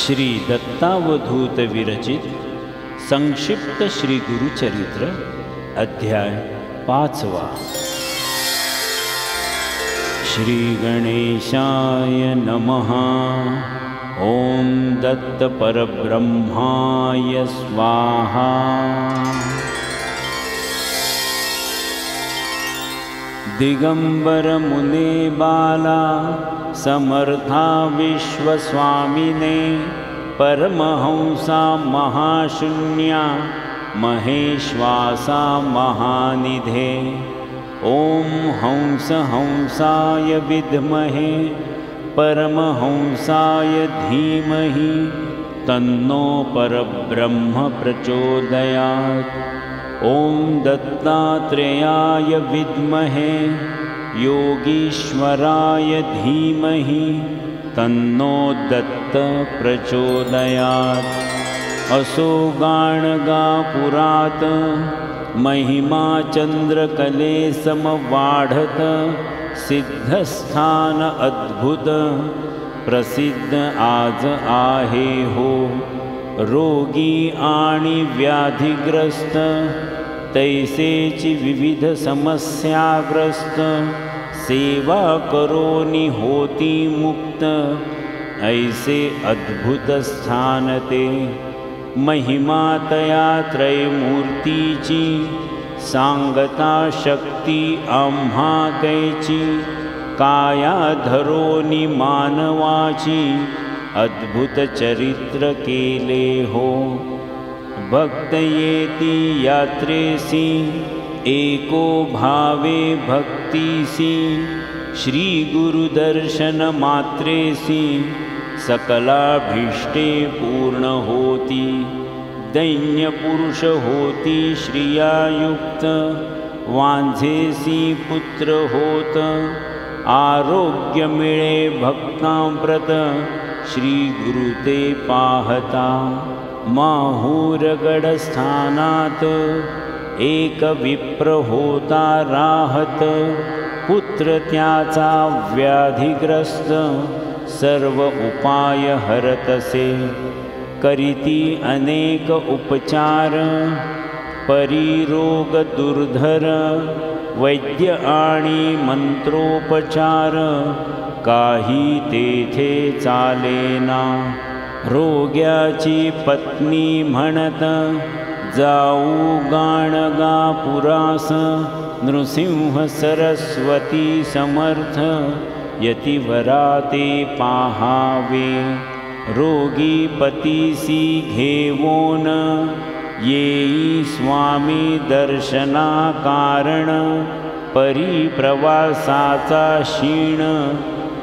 श्री दत्तावधूत विरचित संक्षिप्त श्री गुरुचरित्र अध्याय 5वा। श्री गणेशाय नमः। ओम दत्त परब्रह्माय स्वाहा। दिगंबर मुने बाला समर्था विश्वस्वामिने परमहंसा महाशून्या महेश्वासा महानिधे। ओम हंस हंसाय विद्महे परमहंसाय धीमहि तन्नो परब्रह्म प्रचोदयात्। ओम दत्तात्रेयाय विद्महे योगीश्वराय धीमहि तन्नो दत्त प्रचोदयात्। असो गाणगा पुरात महिमा चंद्रकले समवाढत। सिद्धस्थान अद्भुत प्रसिद्ध आज आहे हो। रोगी आणि व्याधिग्रस्त तैसेची विविध समस्याग्रस्त। सेवा करोनी होती मुक्त ऐसे अद्भुत स्थान ते। महिमा तया त्रयमूर्तीची सांगता शक्ती आम्हा कैची। काया धरोनी मानवाची अद्भुत चरित्र केले हो। भक्त येती यात्रेसी एको भावे भक्तीसी। श्री गुरुदर्शन मात्रेसी सकलाभीष्टे पूर्ण होती। दैन्य पुरुष होती श्रियायुक्त वांझेसी पुत्र होत। आरोग्य मिळे भक्तांप्रत श्री गुरु ते पाहता। माहूरगड स्थानात एक विप्र होता राहत। पुत्र त्याचा व्याधिग्रस्त सर्व उपाय हरतसे। करीती अनेक उपचार परिरोग दुर्धर। वैद्य आणि मंत्रोपचार काही तेथे चालेना। रोग्याची पत्नी म्हणत जाऊ गाणगापुरास। नृसिंह सरस्वती समर्थ यतिवरा ते पाहावे। रोगी पतीसी घेवोन येई स्वामी दर्शना कारण। परिप्रवासाचा क्षीण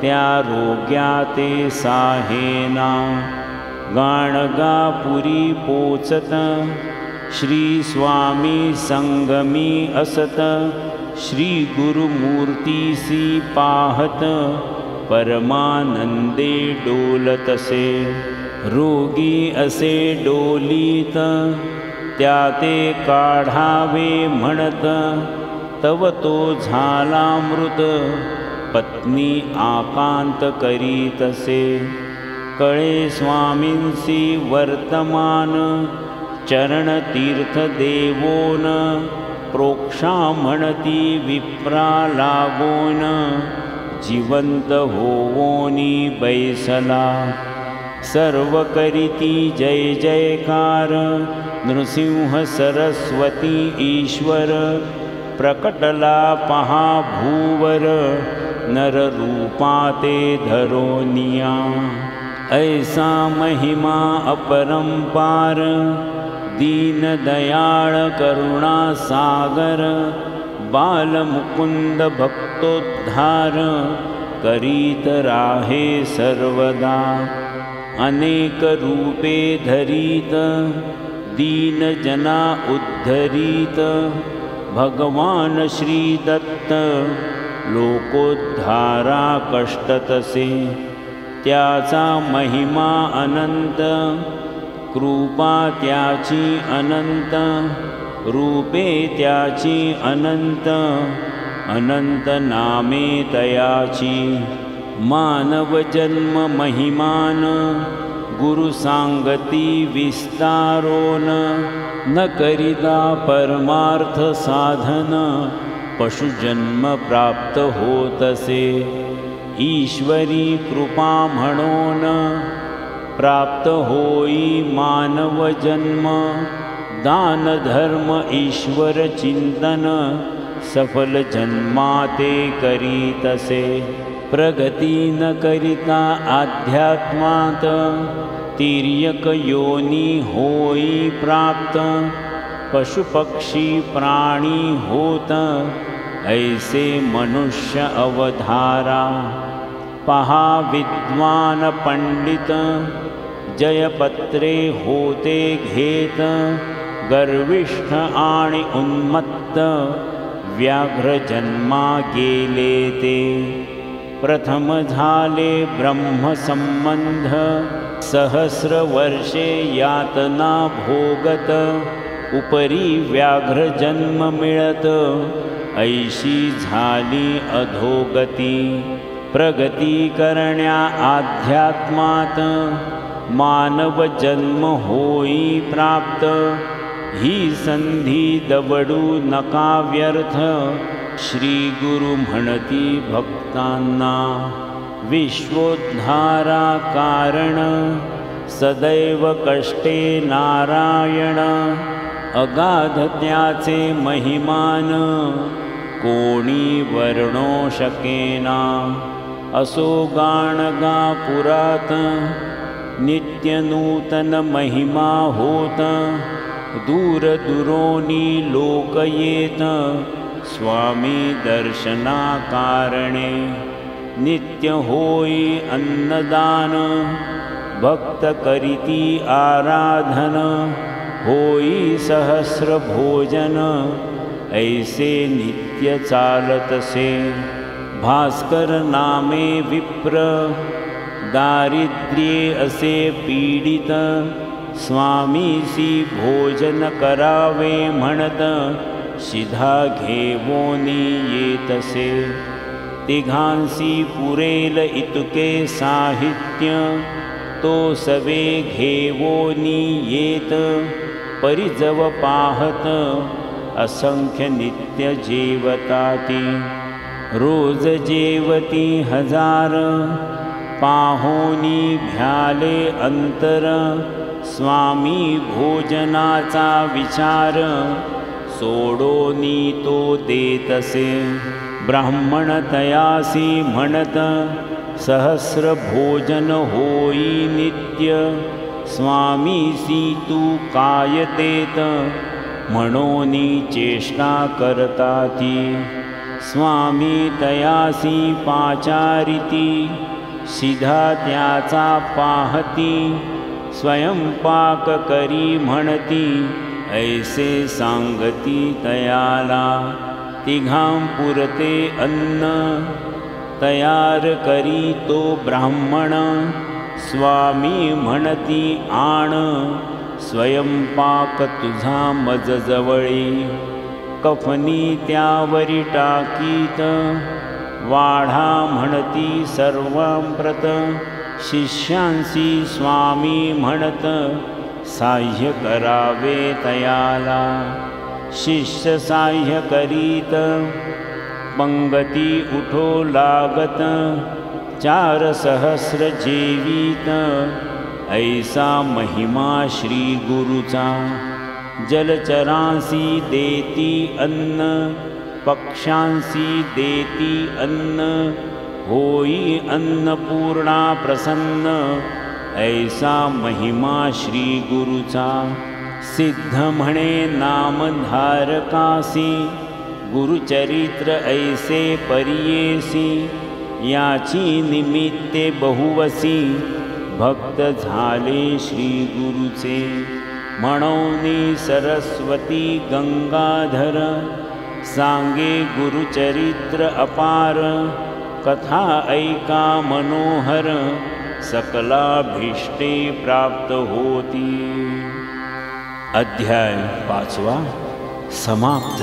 त्या रोग्या ते साहेना। गाणगापुरी पोचत श्री स्वामी संगमी असत। श्री गुरुमूर्तीसी पाहत परमानंदे डोलतसे। रोगी असे डोलीत त्या ते काढावे म्हणत। तव तो झाला मृत पत्नी आकांत करीतसे। कळे स्वामींसी वर्तमान चरणतीर्थ देवोन। प्रोक्षा म्हणती विप्रा लागोन जिवंत होवोनी बैसला। सर्व करीती जय जयकार नृसिंह सरस्वती ईश्वर। प्रकटला पहा भूवर नररूपा ते धरोनिया। ऐसा महिमा अपरंपार दीन दयाळ करुणा सागर। बालमुकुंद भक्तोद्धार करीत राहे सर्वदा। अनेक रूपे धरीत दीन जना उद्धरीत। भगवान श्री दत्त लोकोद्धारा कष्टतसे। त्याचा महिमा अनंत कृपा त्याची अनंत। रूपे त्याची अनंत अनंत नामे तयाची। मानव जन्म महिमान गुरु सांगती विस्तारोन, न करिता परमार्थ साधन, पशुजन्म प्राप्त होतसे। ईश्वरी कृपा म्हणून प्राप्त होई मानव जन्म, दान धर्म ईश्वर चिंतन, सफल जन्माते करीतसे। प्रगती न करिता आध्यात्मात, तिर्यक योनी होई प्राप्त, पशुपक्षी प्राणी होत, ऐसे मनुष्य अवधारा। पहा विद्वान पंडित, जयपत्रे होते घेत, गर्विष्ठ आणि उन्मत्त, व्याघ्र जन्मा गेले ते। प्रथम झाले ब्रह्मसंबंध, सहस्र वर्षे यातना भोगत, उपरी व्याघ्र जन्म मिळत, ऐशी झाली अधोगती। प्रगती करण्या आध्यात्मात, मानव जन्म होई प्राप्त, ही संधी दवडू नका व्यर्थ, श्री गुरु म्हणती भक्तांना। विश्वोद्धारा कारण, सदैव कष्टे नारायण, अगाध त्याचे महिमान, कोणी वर्णो शकेना। असो गाण गा पुरात, नित्य नूतन महिमा होत, दूर दुरोनी लोक येत, स्वामी दर्शना कारणे। नित्य होई अन्नदान, भक्त करीती आराधन, होई सहस्र भोजन, ऐसे नित्य चालतसे। भास्कर नामे विप्र, दारिद्र्ये असे पीडित, स्वामीसी भोजन करावे म्हणत, शिधा घेवोनी येतसे। तिघांसी पुरेल इतके साहित्य, तो सवे घेवोनी येत, परिजव पाहत, असंख्य नित्य जेवताती। रोज जेवती हजार, पाहोनी भ्याले अंतर, स्वामी भोजनाचा विचार, सोडोनी तो देतसे। ब्राह्मण तयासी म्हणत, सहस्र भोजन होई नित्य, स्वामीसी तू काय देत, म्हणोनी चेष्टा करताती। स्वामी तयासी पाचारिती, शिधा त्याचा पाहती, स्वयंपाक करी म्हणती, ऐसे सांगती तयाला। तिघां पुरते अन्न, तयार करी तो ब्राह्मण, स्वामी म्हणती आण, स्वयंपाक तुझा मज जवळी। कफनी त्यावरी टाकीत, वाढा म्हणती सर्वांप्रत, शिष्यांसी स्वामी म्हणत, साह्य करावे तयाला। शिष्य साह्य करीत, पंगती उठो लागत, 4 सहस्र जेवीत, ऐसा महिमा श्री गुरुचा। जलचरांसी देती अन्न, पक्ष्यांसी देती अन्न, होई अन्नपूर्णा प्रसन्न, ऐसा महिमा श्री गुरुचा। सिद्ध म्हणे नामधारकासी, गुरुचरित्र ऐसे परियेसी, याची निमित्ते बहुवसी, भक्त झाले श्री गुरुचे। म्हणोनी सरस्वती गंगाधर, सांगे गुरुचरित्र अपार, कथा ऐका मनोहर, सकलाभीष्टे प्राप्त होती। अध्याय 5 समाप्त।